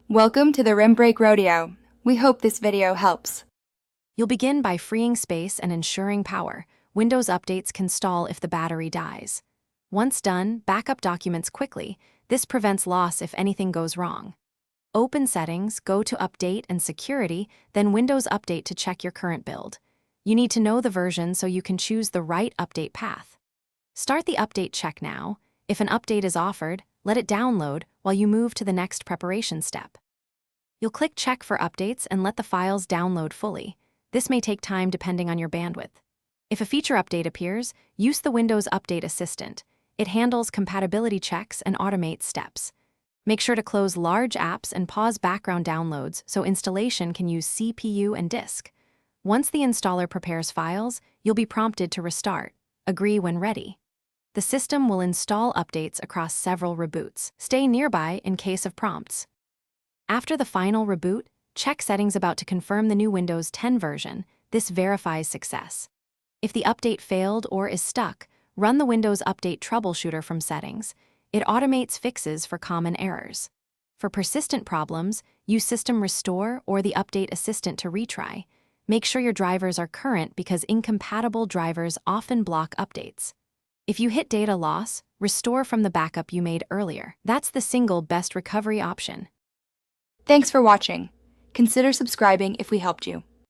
Welcome to the Rim Break Rodeo. We hope this video helps. You'll begin by freeing space and ensuring power. Windows updates can stall if the battery dies. Once done, backup documents quickly. This prevents loss if anything goes wrong. Open Settings, go to Update and Security, then Windows Update to check your current build. You need to know the version so you can choose the right update path. Start the update check now. If an update is offered, let it download while you move to the next preparation step. You'll click Check for updates and let the files download fully. This may take time depending on your bandwidth. If a feature update appears, use the Windows Update Assistant. It handles compatibility checks and automates steps. Make sure to close large apps and pause background downloads so installation can use CPU and disk. Once the installer prepares files, you'll be prompted to restart. Agree when ready. The system will install updates across several reboots. Stay nearby in case of prompts. After the final reboot, check settings about to confirm the new Windows 10 version. This verifies success. If the update failed or is stuck, run the Windows Update Troubleshooter from Settings. It automates fixes for common errors. For persistent problems, use System Restore or the Update Assistant to retry. Make sure your drivers are current because incompatible drivers often block updates. If you hit data loss, restore from the backup you made earlier. That's the single best recovery option. Thanks for watching. Consider subscribing if we helped you.